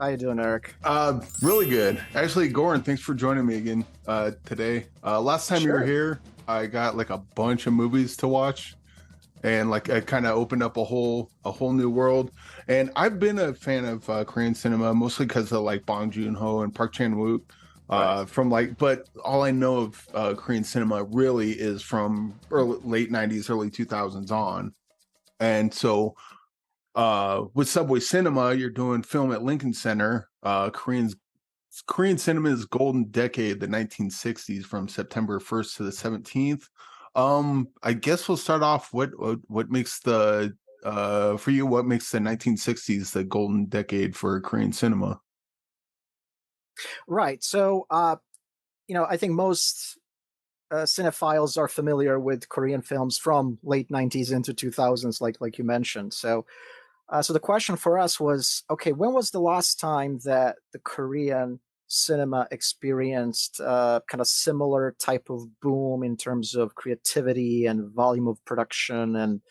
How you doing, Eric? Really good. Actually, Goran, thanks for joining me again today. Last time you were Sure. here, I got like a bunch of movies to watch, and like I kind of opened up a whole new world. And I've been a fan of Korean cinema mostly because of like Bong Joon-ho and Park Chan-wook. Right. But all I know of Korean cinema really is from late '90s, early 2000s on. And so with Subway Cinema, you're doing film at Lincoln Center. Korean cinema's golden decade, the 1960s, from September 1st to the 17th. I guess we'll start off. What makes the for you? What makes the 1960s the golden decade for Korean cinema? Right. So, I think most cinephiles are familiar with Korean films from late '90s into 2000s, like you mentioned. So the question for us was, okay, when was the last time that the Korean cinema experienced kind of similar type of boom in terms of creativity and volume of production and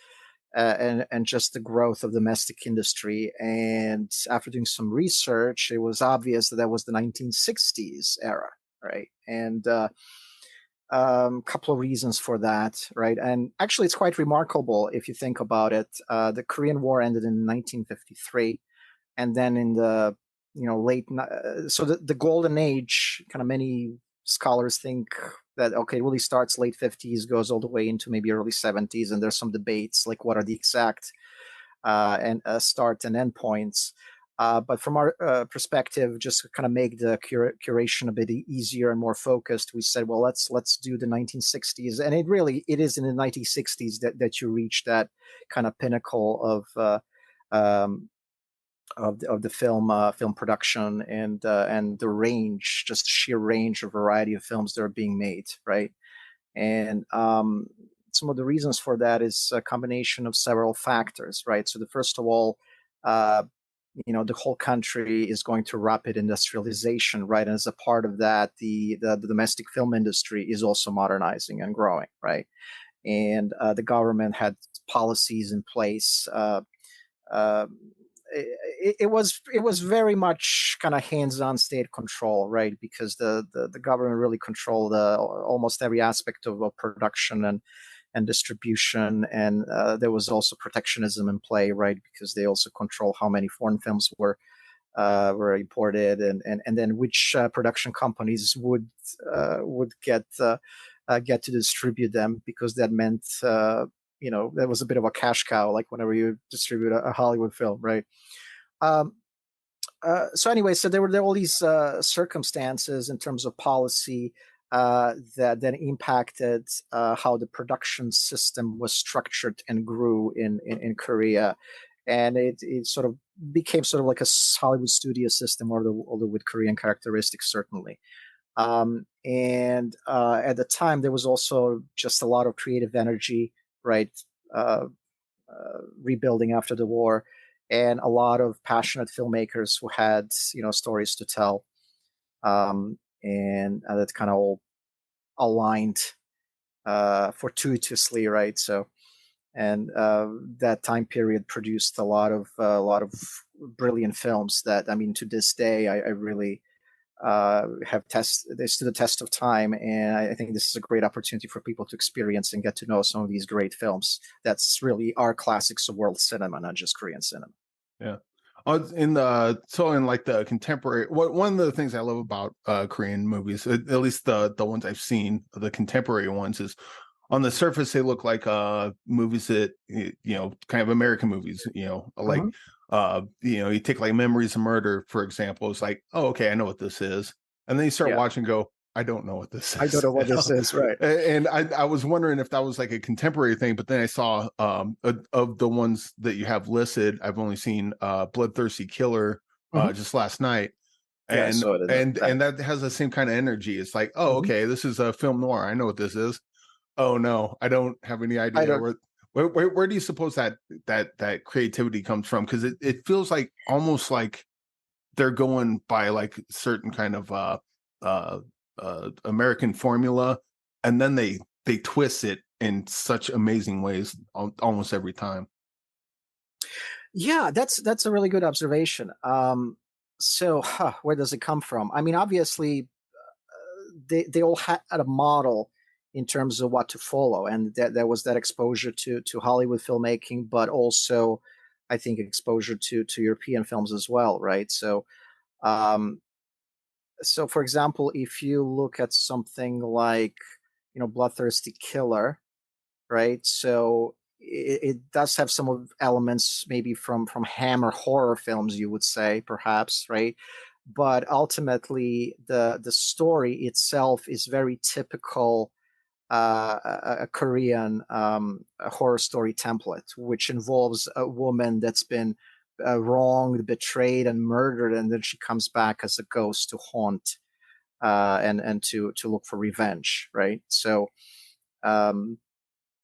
just the growth of domestic industry? And after doing some research, it was obvious that was the 1960s era, right? And couple of reasons for that, right? And actually, it's quite remarkable if you think about it. The Korean War ended in 1953, and then in the so the golden age, kind of many scholars think that okay, it really starts late 50s, goes all the way into maybe early 70s, and there's some debates like what are the exact and start and end points. But from our perspective, just to kind of make the curation a bit easier and more focused, we said, well, let's do the 1960s, and it is in the 1960s that you reach that kind of pinnacle um, of the film production and the range, just the sheer range or variety of films that are being made, right? And some of the reasons for that is a combination of several factors, right? So the first of all, uh, the whole country is going through rapid industrialization, right? And as a part of that, the domestic film industry is also modernizing and growing, right? And the government had policies in place. Uh, it was very much kind of hands-on state control, right? Because the government really controlled almost every aspect of production and distribution, and there was also protectionism in play, right? Because they also control how many foreign films were imported, and then which production companies would get to distribute them, because that meant that was a bit of a cash cow, like whenever you distribute a Hollywood film, right? Um, so anyway, so there were all these circumstances in terms of policy that then impacted how the production system was structured and grew in Korea, and it sort of became sort of like a Hollywood studio system, although with Korean characteristics certainly. And at the time, there was also just a lot of creative energy, right? Uh, Rebuilding after the war, and a lot of passionate filmmakers who had stories to tell, and that kind of all aligned fortuitously, right? So, and that time period produced a lot of brilliant films that, I mean, to this day, I really they stood the test of time, and I think this is a great opportunity for people to experience and get to know some of these great films. That's really our classics of world cinema, not just Korean cinema. Yeah. In like the contemporary, one of the things I love about Korean movies, at least the ones I've seen, the contemporary ones, is on the surface they look like movies that kind of American movies, like Mhm. you take like Memories of Murder, for example. It's like, oh, okay, I know what this is, and then you start Yeah, watching and go, I don't know what this I don't is. know what this is, right? And I was wondering if that was like a contemporary thing, but then I saw of the ones that you have listed, I've only seen Bloodthirsty Killer Mhm. just last night, Yeah, I and saw it in and that. and that has the same kind of energy. It's like, oh, Mhm. okay, this is a film noir. I know what this is. Oh no, I don't have any I idea don't. where do you suppose that creativity comes from? Because it feels like almost like they're going by like certain kind of uh American formula, and then they twist it in such amazing ways almost every time. Yeah, that's a really good observation. So, where does it come from? I mean, obviously, they all had a model in terms of what to follow, and there was that exposure to Hollywood filmmaking, but also, I think, exposure to European films as well, right? Um, so for example, if you look at something like, Bloodthirsty Killer, right? So it does have some of elements maybe from Hammer horror films, you would say, perhaps, right? But ultimately, the story itself is very typical a Korean a horror story template, which involves a woman that's been wronged, betrayed, and murdered, and then she comes back as a ghost to haunt and to look for revenge, right? Um,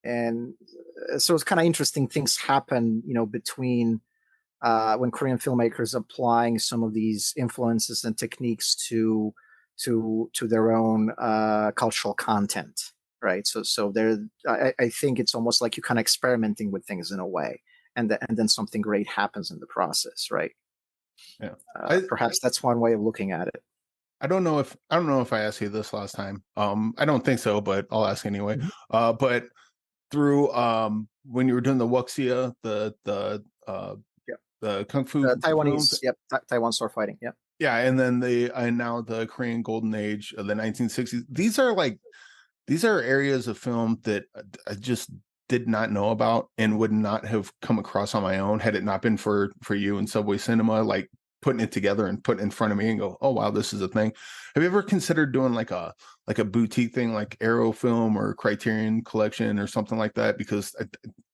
and so it's kind of interesting things happen, between when Korean filmmakers applying some of these influences and techniques to their own cultural content, right? So there, I think it's almost like you're kind of experimenting with things in a way, and then something great happens in the process, right? Yeah. I Perhaps that's one way of looking at it. I don't know if I asked you this last time. I don't think so, but I'll ask anyway. Mhm. But through when you were doing the Wuxia, Yep. the kung fu The films, Taiwanese, yep, Taiwan sword fighting, yep. yeah, and then and now the Korean Golden Age of the 1960s. These are areas of film that I just did not know about and would not have come across on my own had it not been for you and Subway Cinema, like putting it together and putting it in front of me and go, oh wow, this is a thing. Have you ever considered doing like a boutique thing like Arrow Film or Criterion Collection or something like that? Because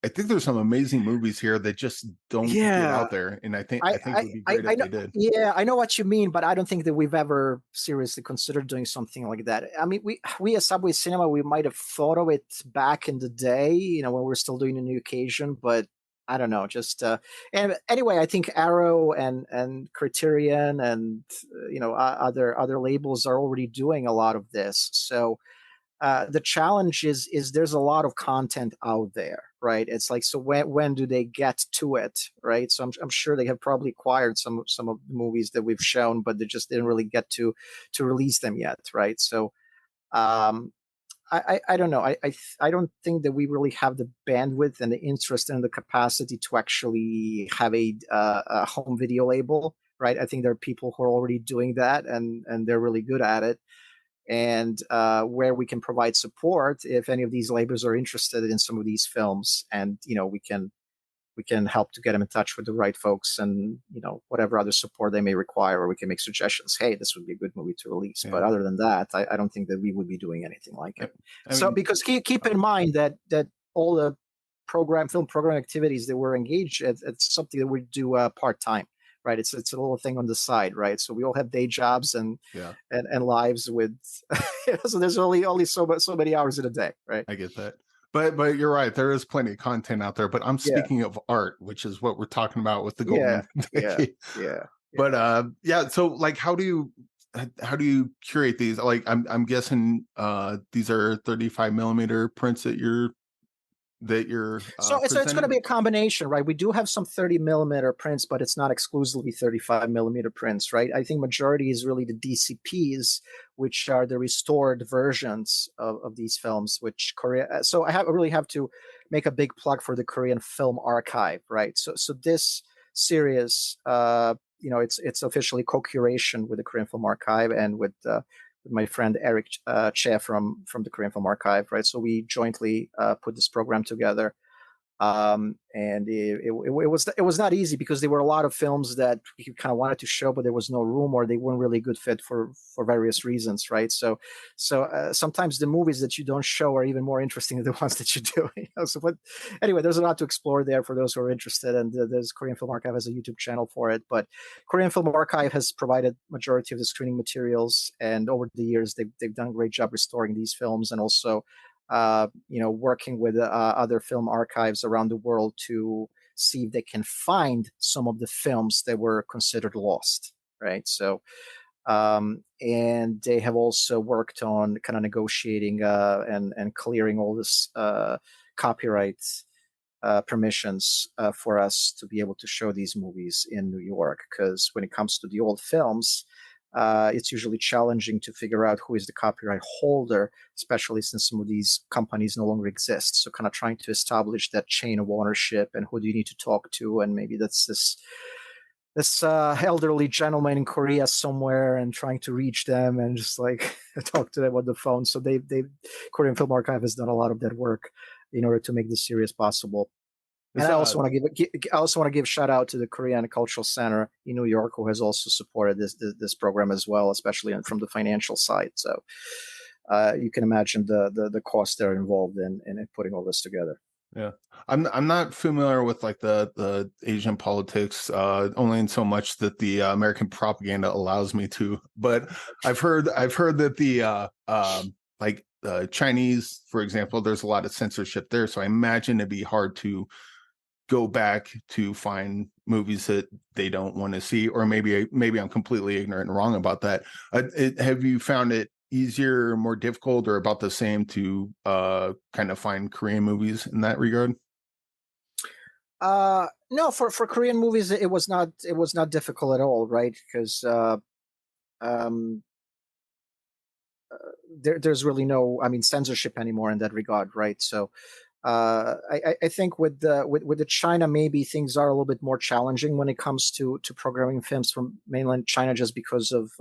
I think there's some amazing movies here that just don't get Yeah, out there, and I think it I, would be I, great I if know. they did. Yeah, I know what you mean, but I don't think that we've ever seriously considered doing something like that. I mean, we as Subway Cinema, we might have thought of it back in the day, when we were still doing a new occasion, but I don't know. Just and anyway, I think Arrow and Criterion and other labels are already doing a lot of this. So the challenge is there's a lot of content out there, right? It's like, so when do they get to it, right? So I'm sure they have probably acquired some of the movies that we've shown, but they just didn't really get to release them yet, right? So um, I don't know. I don't think that we really have the bandwidth and the interest and the capacity to actually have a home video label, right? I think there are people who are already doing that, and they're really good at it, and where we can provide support if any of these labels are interested in some of these films, and we can help to get them in touch with the right folks, and whatever other support they may require, or we can make suggestions. Hey, this would be a good movie to release. Yeah, But other than that, I don't think that we would be doing anything like I, it. I So mean, because keep in mind that all the film program activities that we're engaged at, it's something that we do part-time, right? It's a little thing on the side, right? So we all have day jobs and yeah. and lives with so there's only so many hours in a day, right? I get that. But you're right. There is plenty of content out there. But I'm Yeah, speaking of art, which is what we're talking about with the yeah, golden yeah, decade. yeah, But yeah. yeah. So like, how do you curate these? Like, I'm guessing these are 35 millimeter prints that you're So it's going to presenting. be a combination, right? We do have some 30 millimeter prints, but it's not exclusively 35 millimeter prints, right? I think majority is really the DCPs, which are the restored versions of these films, which Korea. So I really have to make a big plug for the Korean Film Archive, right? So this series, it's officially co-curation with the Korean Film Archive and with my friend Eric Che from the Korean Film Archive, right? So we jointly put this program together, and it was not easy because there were a lot of films that we kind of wanted to show, but there was no room, or they weren't really a good fit for various reasons, right? So sometimes the movies that you don't show are even more interesting than the ones that you do. So, but anyway, there's a lot to explore there for those who are interested, and there's Korean Film Archive has a YouTube channel for it. But Korean Film Archive has provided majority of the screening materials, and over the years they've done a great job restoring these films, and also working with other film archives around the world to see if they can find some of the films that were considered lost, right? So, and they have also worked on kind of negotiating and clearing all this copyright permissions for us to be able to show these movies in New York. Because when it comes to the old films, it's usually challenging to figure out who is the copyright holder, especially since some of these companies no longer exist. So kind of trying to establish that chain of ownership and who do you need to talk to, and maybe that's this elderly gentleman in Korea somewhere, and trying to reach them and just like talk to them on the phone. So they Korean Film Archive has done a lot of that work in order to make this series possible. And It's I also want to give shout out to the Korean Cultural Center in New York, who has also supported this program as well, especially from the financial side. So you can imagine the cost they're involved in putting all this together. Yeah, I'm not familiar with like the Asian politics, only in so much that the American propaganda allows me to. But I've heard that the like Chinese, for example, there's a lot of censorship there. So I imagine it'd be hard to go back to find movies that they don't want to see, or maybe I'm completely ignorant and wrong about that. Have you found it easier, more difficult, or about the same to kind of find Korean movies in that regard? No, for Korean movies, it was not difficult at all, right? Because um, there's really no, I mean, censorship anymore in that regard, right? So I think with the China, maybe things are a little bit more challenging when it comes to programming films from mainland China, just because of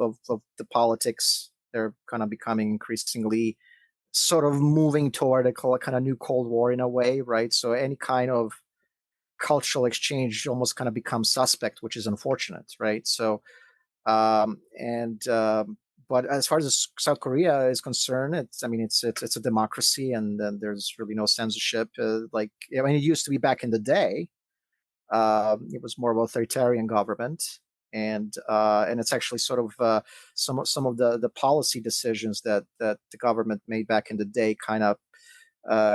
the politics. They're kind of becoming increasingly sort of moving toward a kind of new Cold War in a way, right? So any kind of cultural exchange almost kind of becomes suspect, which is unfortunate, right? So and but as far as South Korea is concerned, I mean, it's a democracy, and there's really no censorship. Like, I mean, it used to be back in the day. It was more of an authoritarian government, and it's actually sort of some of the policy decisions that the government made back in the day kind of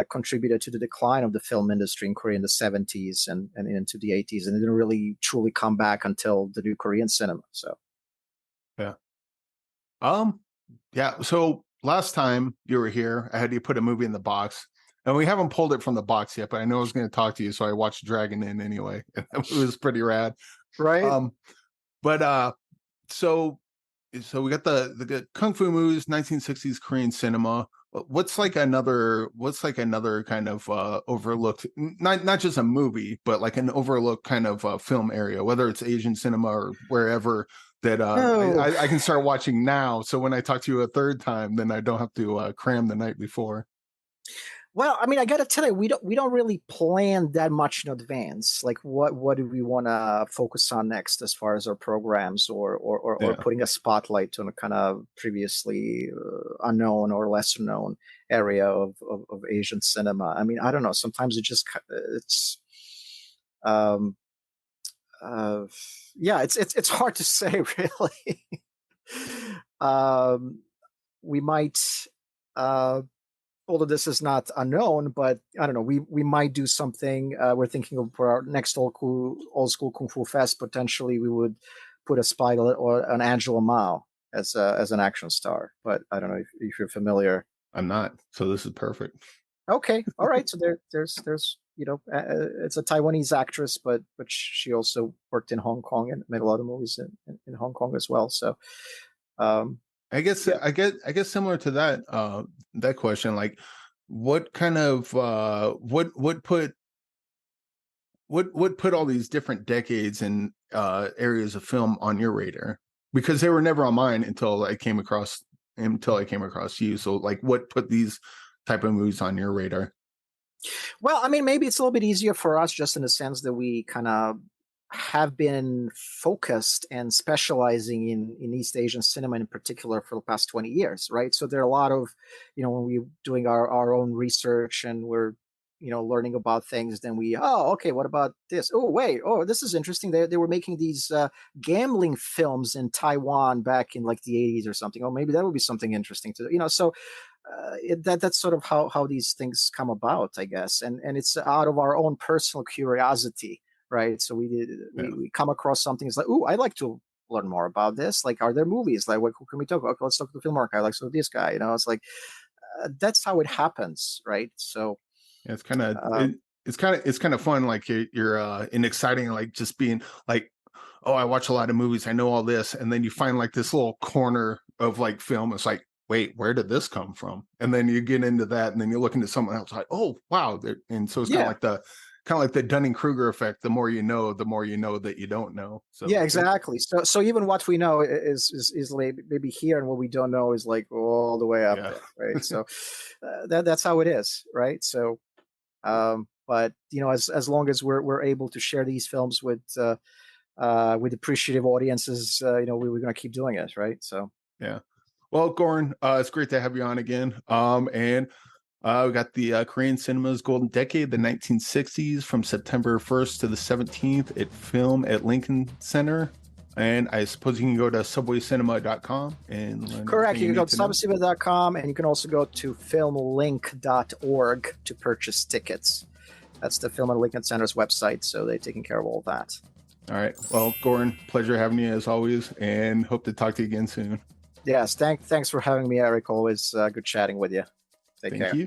contributed to the decline of the film industry in Korea in the 70s and into the 80s, and it didn't really truly come back until the new Korean cinema. So. Yeah. Um, yeah. So last time you were here, I had you put a movie in the box, and we haven't pulled it from the box yet, but I know I was going to talk to you, so I watched Dragon Inn anyway. It was pretty rad. Right. But so we got the good kung fu movies, 1960s Korean cinema. What's like another kind of overlooked, not just a movie, but like an overlooked kind of film area, whether it's Asian cinema or wherever that Oh, I can start watching now. So when I talk to you a third time, then I don't have to cram the night before. well, I mean, I gotta tell you, we don't really plan that much in advance. Like, what do we want to focus on next as far as our programs, or Yeah. putting a spotlight on a kind of previously unknown or lesser known area of Asian cinema? I mean, I don't know. Sometimes it's um uh yeah, it's hard to say really. um we might uh although this is not unknown, but I don't know, we might do something. We're thinking of for our next old school Kung Fu Fest. Potentially, we would put a Spike or an Angela Mao as an action star. But I don't know if you're familiar. I'm not. So this is perfect. Okay, all right. So there's it's a Taiwanese actress, but she also worked in Hong Kong and made a lot of movies in Hong Kong as well. So um, I guess yeah. I guess similar to that question, like what kind of what put all these different decades and areas of film on your radar? Because they were never on mine until I came across you. So like what put these type of movies on your radar? Well, I mean, maybe it's a little bit easier for us just in the sense that we kind of have been focused and specializing in East Asian cinema in particular for the past 20 years, right? So there are a lot of, when we're doing our own research and we're, learning about things, then okay, what about this? Oh, wait, oh, this is interesting. They were making these gambling films in Taiwan back in like the 80s or something. Oh, maybe that would be something interesting to, so that's sort of how these things come about, I guess, and it's out of our own personal curiosity, right? So Yeah. we come across something. It's like, oh, I'd like to learn more about this. Like, are there movies? Like, what who can we talk about? Okay, let's talk to the film market. I like so this guy. It's like that's how it happens, right? So It's kind of um, it's kind of fun, like you're in exciting, like just being like, oh, I watch a lot of movies, I know all this, and then you find like this little corner of like film. It's like, wait, where did this come from? And then you get into that, and then you look into someone else, like, oh wow, and so it's Yeah. kind of like the Dunning-Kruger effect. The more you know that you don't know. Yeah, So exactly. So even what we know is like maybe here, and what we don't know is like all the way up yeah. there, right? So that's how it is, right? So, but you know, as long as we're able to share these films with appreciative audiences, you know, we're going to keep doing it, right? So Yeah. Well, Goran, it's great to have you on again. And we got the Korean cinema's golden decade, the 1960s, from September 1st to the 17th at Film at Lincoln Center. And I suppose you can go to subwaycinema.com and learn correct. everything You you can go need to to know. subcinema.com, and you can also go to filmlink.org to purchase tickets. That's the Film and Lincoln Center's website, so they're taking care of all that. All right. Well, Goran, pleasure having you as always, and hope to talk to you again soon. Yes, thanks for having me, Eric. Always good chatting with you. Take care. Thank you.